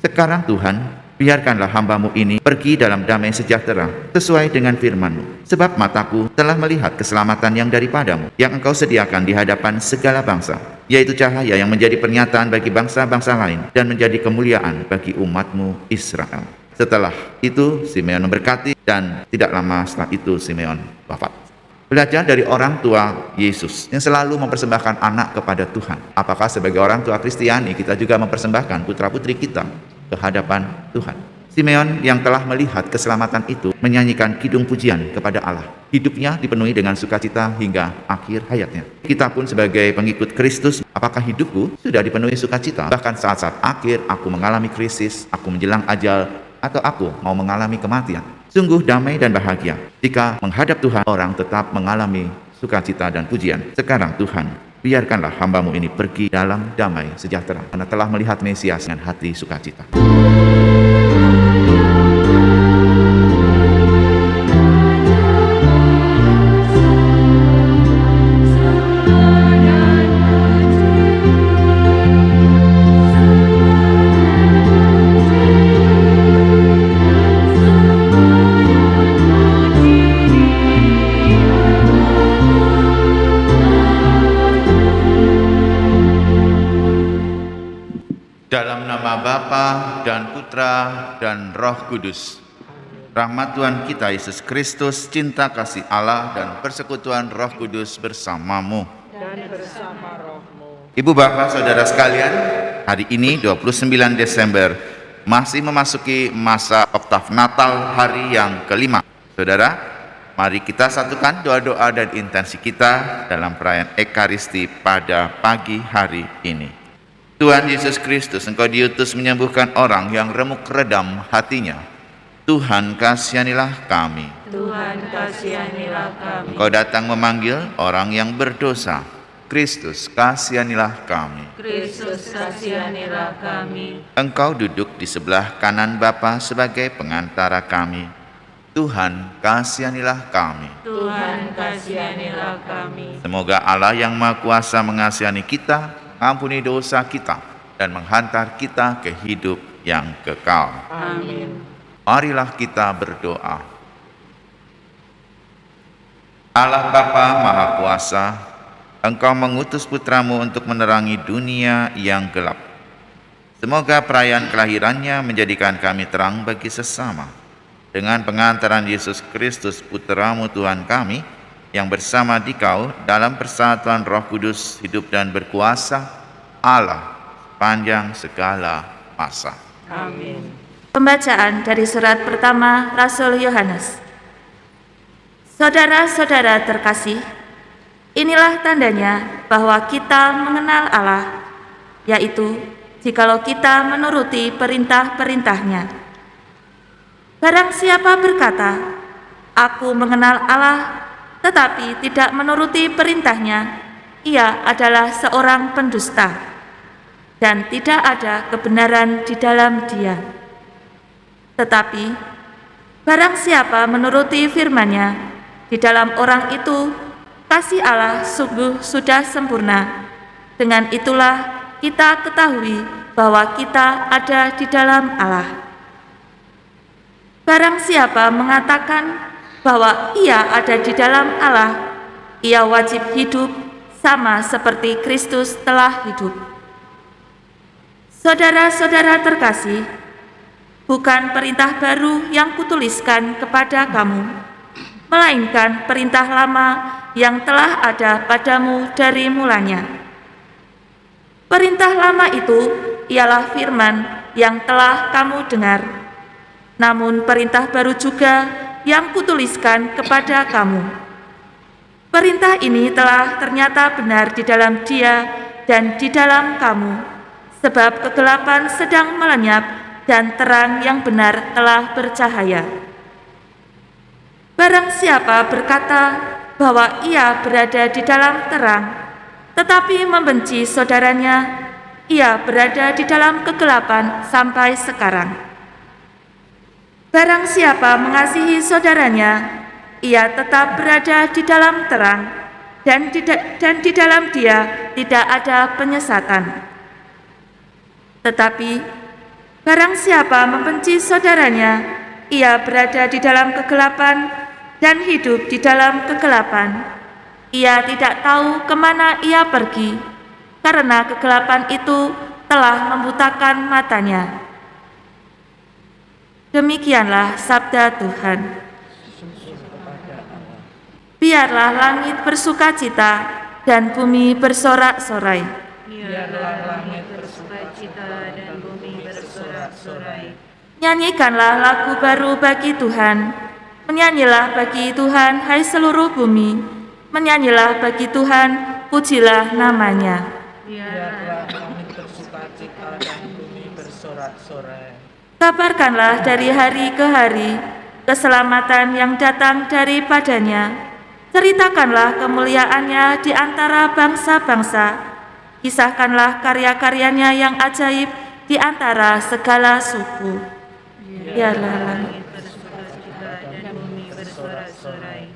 Sekarang Tuhan, biarkanlah hamba-Mu ini pergi dalam damai sejahtera sesuai dengan firman-Mu. Sebab mataku telah melihat keselamatan yang daripada-Mu, yang Engkau sediakan di hadapan segala bangsa, yaitu cahaya yang menjadi pernyataan bagi bangsa-bangsa lain dan menjadi kemuliaan bagi umat-Mu Israel. Setelah itu Simeon memberkati, dan tidak lama setelah itu Simeon wafat. Belajar dari orang tua Yesus yang selalu mempersembahkan anak kepada Tuhan. Apakah sebagai orang tua Kristiani kita juga mempersembahkan putra-putri kita ke hadapan Tuhan? Simeon yang telah melihat keselamatan itu menyanyikan kidung pujian kepada Allah. Hidupnya dipenuhi dengan sukacita hingga akhir hayatnya. Kita pun sebagai pengikut Kristus, apakah hidupku sudah dipenuhi sukacita? Bahkan saat-saat akhir aku mengalami krisis, aku menjelang ajal, atau aku mau mengalami kematian. Sungguh damai dan bahagia jika menghadap Tuhan orang tetap mengalami sukacita dan pujian. Sekarang Tuhan, biarkanlah hamba-Mu ini pergi dalam damai sejahtera, karena telah melihat Mesias dengan hati sukacita. Dalam nama Bapa dan Putra dan Roh Kudus. Rahmat Tuhan kita Yesus Kristus, cinta kasih Allah dan persekutuan Roh Kudus bersamamu. Dan bersama rohmu. Ibu bapak saudara sekalian, hari ini 29 Desember masih memasuki masa oktav Natal, hari yang kelima. Saudara, mari kita satukan doa-doa dan intensi kita dalam perayaan Ekaristi pada pagi hari ini. Tuhan Yesus Kristus, Engkau diutus menyembuhkan orang yang remuk redam hatinya. Tuhan, kasihanilah kami. Tuhan, kasihanilah kami. Engkau datang memanggil orang yang berdosa. Kristus, kasihanilah kami. Kristus, kasihanilah kami. Engkau duduk di sebelah kanan Bapa sebagai pengantara kami. Tuhan, kasihanilah kami. Tuhan, kasihanilah kami. Semoga Allah yang Maha Kuasa mengasihani kita, ampuni dosa kita, dan menghantar kita ke hidup yang kekal. Amin. Marilah kita berdoa. Allah Bapa Maha Kuasa, Engkau mengutus putra-Mu untuk menerangi dunia yang gelap. Semoga perayaan kelahirannya menjadikan kami terang bagi sesama. Dengan pengantaran Yesus Kristus putra-Mu Tuhan kami, yang bersama Dikau dalam persatuan Roh Kudus hidup dan berkuasa Allah panjang segala masa. Amin. Pembacaan dari surat pertama Rasul Yohanes. Saudara-saudara terkasih, inilah tandanya bahwa kita mengenal Allah, yaitu jikalau kita menuruti perintah-perintahnya. Barang siapa berkata, "Aku mengenal Allah," tetapi tidak menuruti perintahnya, ia adalah seorang pendusta, dan tidak ada kebenaran di dalam dia. Tetapi, barang siapa menuruti firman-Nya, di dalam orang itu, kasih Allah sungguh sudah sempurna. Dengan itulah kita ketahui bahwa kita ada di dalam Allah. Barang siapa mengatakan bahwa ia ada di dalam Allah, ia wajib hidup sama seperti Kristus telah hidup. Saudara-saudara terkasih, bukan perintah baru yang kutuliskan kepada kamu, melainkan perintah lama yang telah ada padamu dari mulanya. Perintah lama itu ialah firman yang telah kamu dengar, namun perintah baru juga yang kutuliskan kepada kamu. Perintah ini telah ternyata benar di dalam Dia dan di dalam kamu, sebab kegelapan sedang melenyap dan terang yang benar telah bercahaya. Barang siapa berkata bahwa ia berada di dalam terang, tetapi membenci saudaranya, ia berada di dalam kegelapan sampai sekarang. Barang siapa mengasihi saudaranya, ia tetap berada di dalam terang, dan di dalam dia tidak ada penyesatan. Tetapi Barang siapa membenci saudaranya, ia berada di dalam kegelapan dan hidup di dalam kegelapan. Ia tidak tahu kemana ia pergi, karena kegelapan itu telah membutakan matanya. Demikianlah sabda Tuhan. Biarlah langit bersukacita dan bumi bersorak-sorai. Biarlah langit bersukacita dan bumi bersorak-sorai. Nyanyikanlah lagu baru bagi Tuhan. Menyanyilah bagi Tuhan, hai seluruh bumi. Menyanyilah bagi Tuhan, pujilah namanya. Biarlah langit bersukacita dan bumi bersorak-sorai. Kabarkanlah dari hari ke hari keselamatan yang datang daripadanya. Ceritakanlah kemuliaannya di antara bangsa-bangsa. Kisahkanlah karya-karyanya yang ajaib di antara segala suku. Biarlah langit Bersukacita dan bumi bersorak-sorai.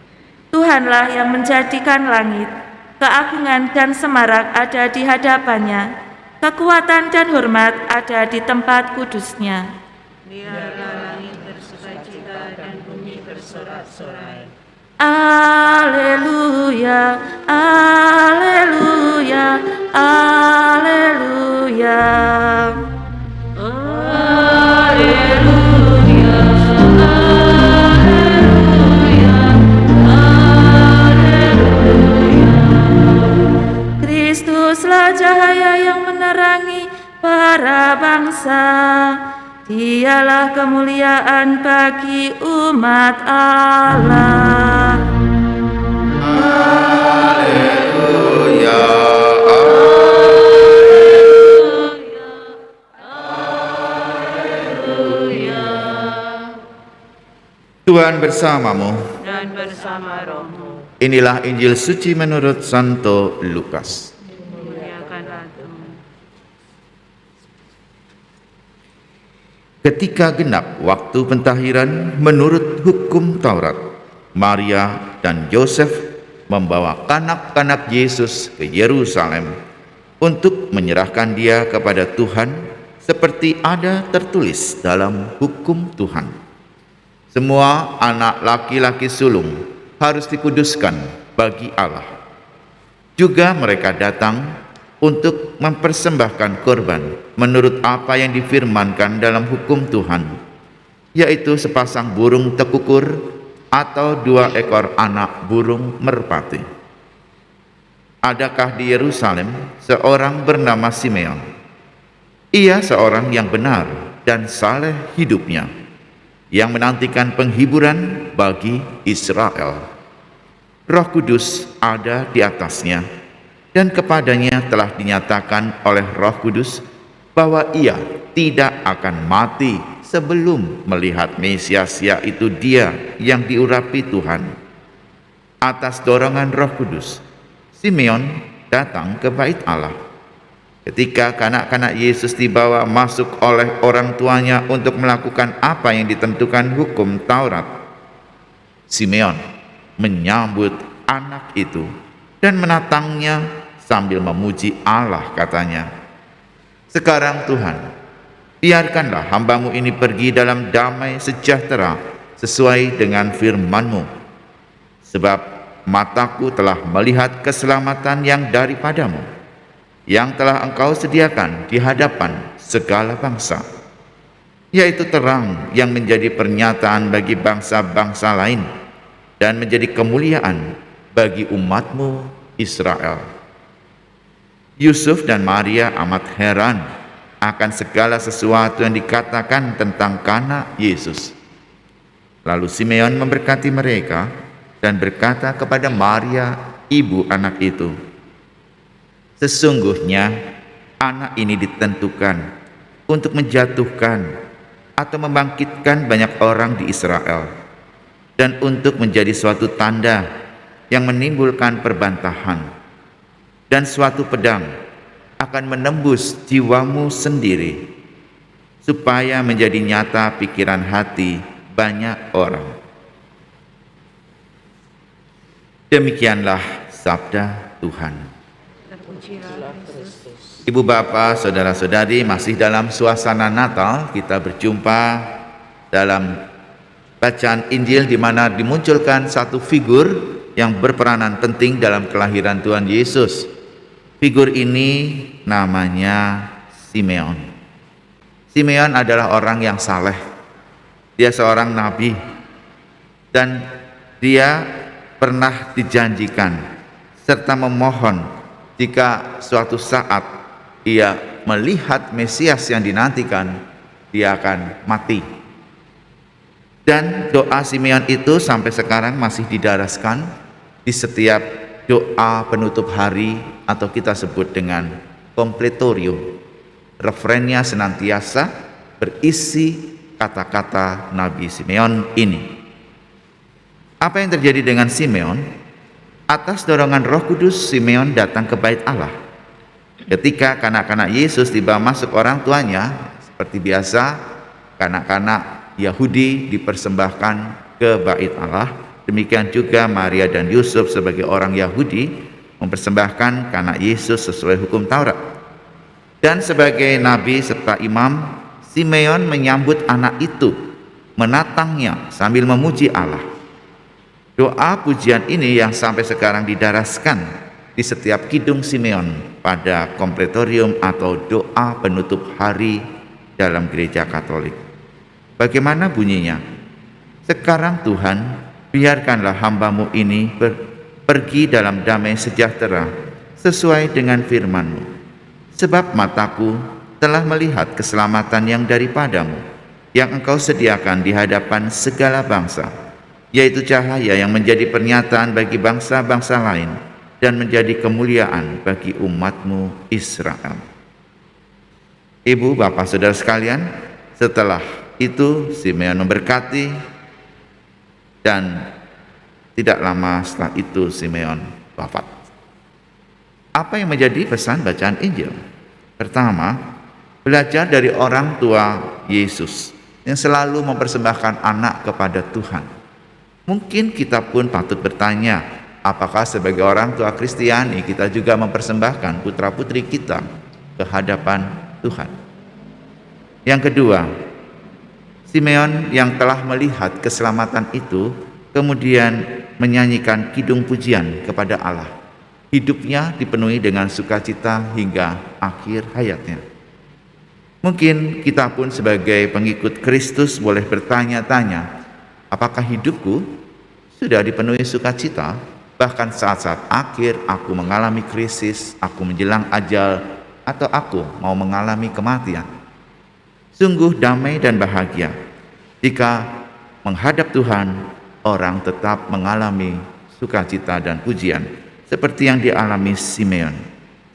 Tuhanlah yang menjadikan langit, keagungan dan semarak ada di hadapannya, kekuatan dan hormat ada di tempat kudusnya. Biarlah langit bersukacita dan bumi bersorak-sorai. Alleluia, alleluia, alleluia. Alleluia, alleluia, alleluia. Kristuslah cahaya yang menerangi para bangsa. Dialah kemuliaan bagi umat Allah. Haleluya. Tuhan bersamamu. Dan bersama rohmu. Inilah Injil suci menurut Santo Lukas. Muliakanlah Tuhan. Ketika genap waktu pentahiran menurut hukum Taurat, Maria dan Yosef membawa kanak-kanak Yesus ke Yerusalem untuk menyerahkan dia kepada Tuhan seperti ada tertulis dalam hukum Tuhan. Semua anak laki-laki sulung harus dikuduskan bagi Allah. Juga mereka datang untuk mempersembahkan korban menurut apa yang difirmankan dalam hukum Tuhan, yaitu sepasang burung tekukur atau 2 ekor anak burung merpati. Adakah di Yerusalem seorang bernama Simeon? Ia seorang yang benar dan saleh hidupnya, yang menantikan penghiburan bagi Israel. Roh Kudus ada di atasnya, dan kepadanya telah dinyatakan oleh Roh Kudus bahwa ia tidak akan mati sebelum melihat Mesias, yaitu Dia yang diurapi Tuhan. Atas dorongan Roh Kudus, Simeon datang ke bait Allah. Ketika kanak-kanak Yesus dibawa masuk oleh orang tuanya untuk melakukan apa yang ditentukan hukum Taurat, Simeon menyambut anak itu dan menatangnya sambil memuji Allah, katanya, "Sekarang Tuhan, biarkanlah hamba-Mu ini pergi dalam damai sejahtera sesuai dengan firman-Mu. Sebab mataku telah melihat keselamatan yang daripada-Mu, yang telah Engkau sediakan di hadapan segala bangsa, yaitu terang yang menjadi pernyataan bagi bangsa-bangsa lain dan menjadi kemuliaan bagi umat-Mu Israel." Yusuf dan Maria amat heran akan segala sesuatu yang dikatakan tentang kanak Yesus. Lalu Simeon memberkati mereka dan berkata kepada Maria, ibu anak itu, "Sesungguhnya anak ini ditentukan untuk menjatuhkan atau membangkitkan banyak orang di Israel, dan untuk menjadi suatu tanda yang menimbulkan perbantahan, dan suatu pedang akan menembus jiwamu sendiri, supaya menjadi nyata pikiran hati banyak orang." Demikianlah sabda Tuhan. Pujilah Kristus. Ibu bapak, saudara-saudari, masih dalam suasana Natal kita berjumpa dalam bacaan Injil di mana dimunculkan satu figur yang berperanan penting dalam kelahiran Tuhan Yesus. Figur ini namanya Simeon. Simeon adalah orang yang saleh. Dia seorang nabi dan dia pernah dijanjikan serta memohon jika suatu saat ia melihat Mesias yang dinantikan, dia akan mati. Dan doa Simeon itu sampai sekarang masih didaraskan di setiap doa penutup hari atau kita sebut dengan kompletorium. Refrennya senantiasa berisi kata-kata Nabi Simeon ini. Apa yang terjadi dengan Simeon? Atas dorongan Roh Kudus, Simeon datang ke bait Allah. Ketika kanak-kanak Yesus tiba masuk orang tuanya, seperti biasa, kanak-kanak Yahudi dipersembahkan ke bait Allah. Demikian juga Maria dan Yusuf sebagai orang Yahudi mempersembahkan kanak Yesus sesuai hukum Taurat. Dan sebagai nabi serta imam, Simeon menyambut anak itu, menatangnya sambil memuji Allah. Doa pujian ini yang sampai sekarang didaraskan di setiap kidung Simeon pada kompletorium atau doa penutup hari dalam gereja Katolik. Bagaimana bunyinya? Sekarang Tuhan, biarkanlah hamba-Mu ini pergi dalam damai sejahtera sesuai dengan firman-Mu. Sebab mataku telah melihat keselamatan yang daripadamu, yang Engkau sediakan di hadapan segala bangsa, yaitu cahaya yang menjadi pernyataan bagi bangsa-bangsa lain dan menjadi kemuliaan bagi umat-Mu Israel. Ibu, bapak, saudara sekalian, setelah itu Simeon memberkati dan tidak lama setelah itu Simeon wafat. Apa yang menjadi pesan bacaan Injil? Pertama, belajar dari orang tua Yesus yang selalu mempersembahkan anak kepada Tuhan. Mungkin kita pun patut bertanya, apakah sebagai orang tua Kristiani kita juga mempersembahkan putra-putri kita ke hadapan Tuhan? Yang kedua, Simeon yang telah melihat keselamatan itu kemudian menyanyikan kidung pujian kepada Allah. Hidupnya dipenuhi dengan sukacita hingga akhir hayatnya. Mungkin kita pun sebagai pengikut Kristus boleh bertanya-tanya, apakah hidupku sudah dipenuhi sukacita? Bahkan saat-saat akhir aku mengalami krisis, aku menjelang ajal, atau aku mau mengalami kematian. Sungguh damai dan bahagia jika menghadap Tuhan, orang tetap mengalami sukacita dan pujian seperti yang dialami Simeon.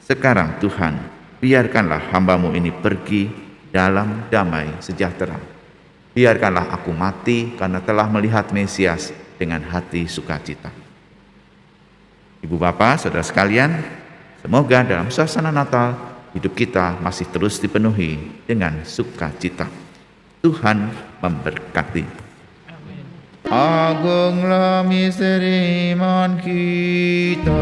Sekarang Tuhan, biarkanlah hamba-Mu ini pergi dalam damai sejahtera. Biarkanlah aku mati karena telah melihat Mesias dengan hati sukacita. Ibu bapak, saudara sekalian, semoga dalam suasana Natal hidup kita masih terus dipenuhi dengan sukacita. Tuhan memberkati. Agunglah misteri iman kita.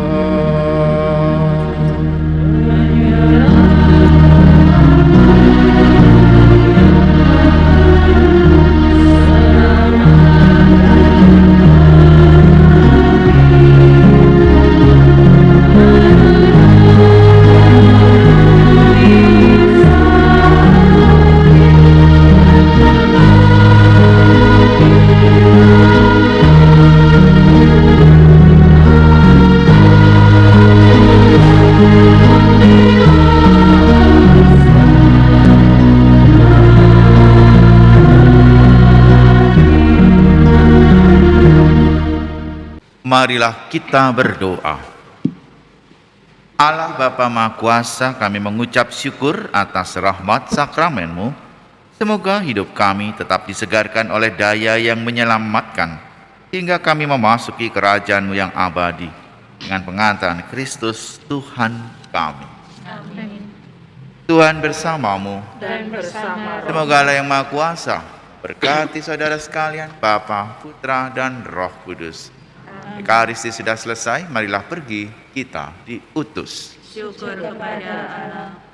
Marilah kita berdoa. Allah Bapa Maha Kuasa, kami mengucap syukur atas rahmat sakramen-Mu. Semoga hidup kami tetap disegarkan oleh daya yang menyelamatkan, hingga kami memasuki kerajaan-Mu yang abadi, dengan pengantaran Kristus Tuhan kami. Amin. Tuhan bersamamu. Dan bersama roh. Semoga Allah yang Maha Kuasa berkati saudara sekalian, Bapa, Putra, dan Roh Kudus. Ekaristi sudah selesai, marilah pergi, kita diutus. Syukur kepada Allah.